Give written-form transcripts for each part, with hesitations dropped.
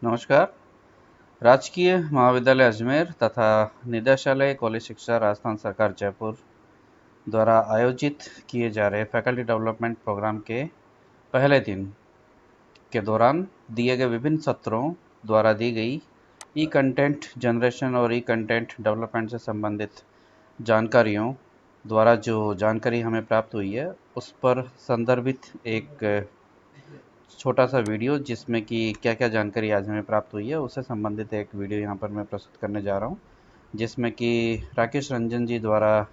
नमस्कार। राजकीय महाविद्यालय अजमेर तथा निदेशालय कॉलेज शिक्षा राजस्थान सरकार जयपुर द्वारा आयोजित किए जा रहे फैकल्टी डेवलपमेंट प्रोग्राम के पहले दिन के दौरान दिए गए विभिन्न सत्रों द्वारा दी गई ई कंटेंट जनरेशन और ई कंटेंट डेवलपमेंट से संबंधित जानकारियों द्वारा जो जानकारी हमें प्राप्त हुई है उस पर संदर्भित एक छोटा सा वीडियो जिसमें कि क्या क्या जानकारी आज हमें प्राप्त हुई है उससे संबंधित एक वीडियो यहाँ पर मैं प्रस्तुत करने जा रहा हूँ, जिसमें कि राकेश रंजन जी द्वारा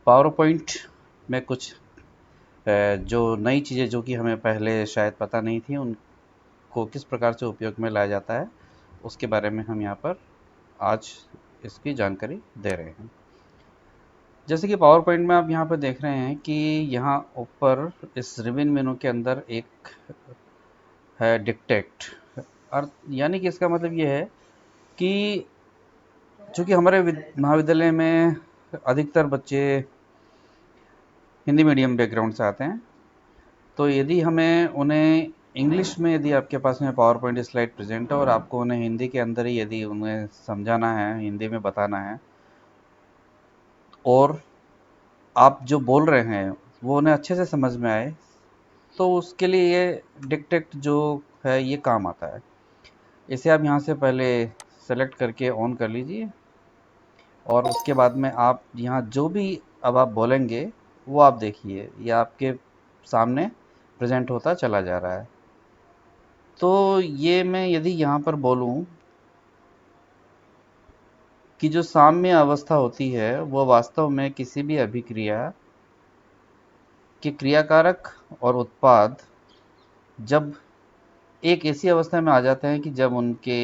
पावर पॉइंट में कुछ जो नई चीज़ें जो कि हमें पहले शायद पता नहीं थी उनको किस प्रकार से उपयोग में लाया जाता है उसके बारे में हम यहाँ पर आज इसकी जानकारी दे रहे हैं। जैसे कि पावर पॉइंट में आप यहाँ पर देख रहे हैं कि यहाँ ऊपर इस रिबन मेनू के अंदर एक है डिक्टेट अर्थ, यानी कि इसका मतलब ये है कि चूँकि हमारे महाविद्यालय में अधिकतर बच्चे हिंदी मीडियम बैकग्राउंड से आते हैं, तो यदि हमें उन्हें इंग्लिश में यदि आपके पास में पावर पॉइंट स्लाइड प्रेजेंट है और आपको उन्हें हिंदी के अंदर ही यदि उन्हें समझाना है, हिंदी में बताना है और आप जो बोल रहे हैं वो उन्हें अच्छे से समझ में आए, तो उसके लिए ये डिक्टेट जो है ये काम आता है। इसे आप यहाँ से पहले सेलेक्ट करके ऑन कर लीजिए और उसके बाद में आप यहाँ जो भी अब आप बोलेंगे वो आप देखिए ये आपके सामने प्रेजेंट होता चला जा रहा है। तो ये मैं यदि यहाँ पर बोलूँ कि जो साम्य अवस्था होती है वो वास्तव में किसी भी अभिक्रिया के क्रियाकारक और उत्पाद जब एक ऐसी अवस्था में आ जाते हैं कि जब उनके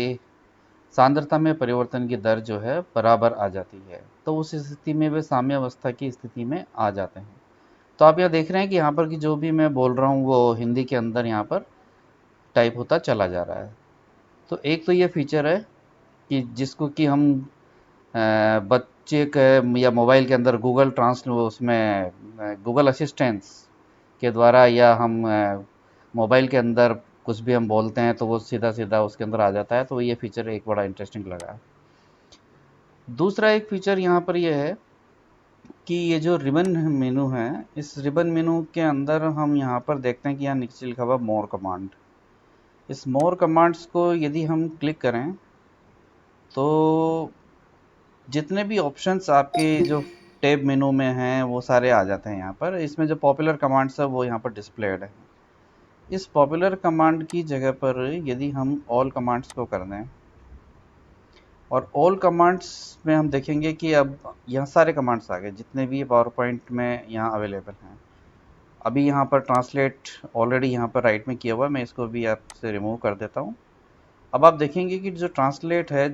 सांद्रता में परिवर्तन की दर जो है बराबर आ जाती है, तो उस स्थिति में वे साम्य अवस्था की स्थिति में आ जाते हैं। तो आप यहाँ देख रहे हैं कि यहाँ पर कि जो भी मैं बोल रहा हूँ वो हिंदी के अंदर यहाँ पर टाइप होता चला जा रहा है। तो एक तो ये फीचर है कि जिसको कि हम बच्चे के या मोबाइल के अंदर गूगल ट्रांसलेट उसमें गूगल असिस्टेंस के द्वारा या हम मोबाइल के अंदर कुछ भी हम बोलते हैं तो वो सीधा सीधा उसके अंदर आ जाता है। तो ये फीचर एक बड़ा इंटरेस्टिंग लगा। दूसरा एक फीचर यहाँ पर ये है कि ये जो रिबन मेनू है, इस रिबन मेनू के अंदर हम यहाँ पर देखते हैं कि यहाँ नीचे लिखा हुआ मोर कमांड। इस मोर कमांड्स को यदि हम क्लिक करें तो जितने भी ऑप्शंस आपके जो टैब मेनू में हैं वो सारे आ जाते हैं यहाँ पर। इसमें जो पॉपुलर कमांड्स है वो यहाँ पर डिस्प्लेड है। इस पॉपुलर कमांड की जगह पर यदि हम ऑल कमांड्स को कर दें और ऑल कमांड्स में हम देखेंगे कि अब यहाँ सारे कमांड्स आ गए जितने भी पावर पॉइंट में यहाँ अवेलेबल हैं। अभी यहाँ पर ट्रांसलेट ऑलरेडी यहाँ पर राइट में किया हुआ है, मैं इसको भी आपसे रिमूव कर देता हूँ। अब आप देखेंगे कि जो ट्रांसलेट है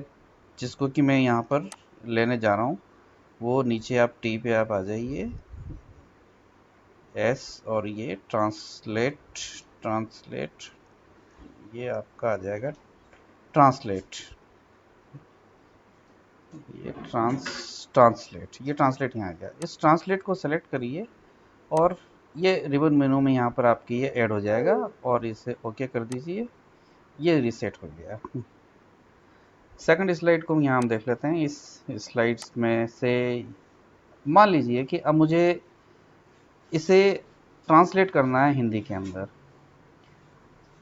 जिसको कि मैं यहाँ पर लेने जा रहा हूँ वो नीचे आप टी पे आप आ जाइए एस और ये ट्रांसलेट ट्रांसलेट ये आपका आ जाएगा ट्रांसलेट, ये ट्रांसलेट ये ट्रांसलेट यहाँ आ गया। इस ट्रांसलेट को सेलेक्ट करिए और ये रिबन मेनू में यहाँ पर आपकी ये ऐड हो जाएगा और इसे ओके कर दीजिए। ये रीसेट हो गया। सेकंड स्लाइड को यहाँ हम देख लेते हैं। इस स्लाइड्स में से मान लीजिए कि अब मुझे इसे ट्रांसलेट करना है हिंदी के अंदर,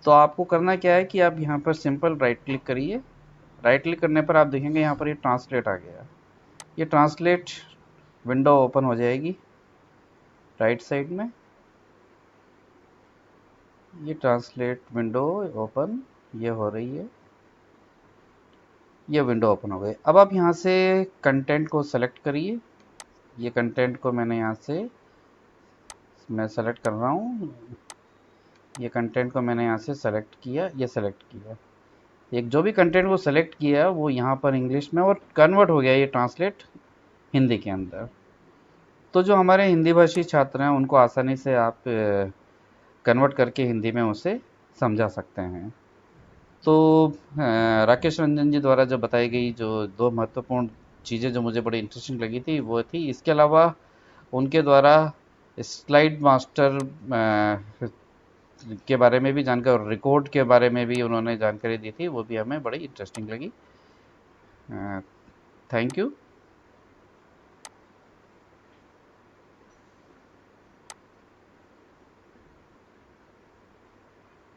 तो आपको करना क्या है कि आप यहाँ पर सिंपल राइट क्लिक करिए। राइट क्लिक करने पर आप देखेंगे यहाँ पर ये ट्रांसलेट आ गया। ये ट्रांसलेट विंडो ओपन हो जाएगी राइट साइड में। ये ट्रांसलेट विंडो ओपन ये हो रही है, ये विंडो ओपन हो गई। अब आप यहाँ से कंटेंट को सेलेक्ट करिए। ये कंटेंट को मैंने यहाँ से मैं सेलेक्ट कर रहा हूँ। ये कंटेंट को मैंने यहाँ से सेलेक्ट किया, ये सेलेक्ट किया। एक जो भी कंटेंट को सेलेक्ट किया वो यहाँ पर इंग्लिश में और कन्वर्ट हो गया ये ट्रांसलेट हिंदी के अंदर। तो जो हमारे हिंदी भाषी छात्र हैं उनको आसानी से आप कन्वर्ट करके हिंदी में उसे समझा सकते हैं। तो राकेश रंजन जी द्वारा जो बताई गई जो दो महत्वपूर्ण चीज़ें जो मुझे बड़ी इंटरेस्टिंग लगी थी वो थी, इसके अलावा उनके द्वारा स्लाइड मास्टर के बारे में भी जानकारी और रिकॉर्ड के बारे में भी उन्होंने जानकारी दी थी, वो भी हमें बड़ी इंटरेस्टिंग लगी। Thank you.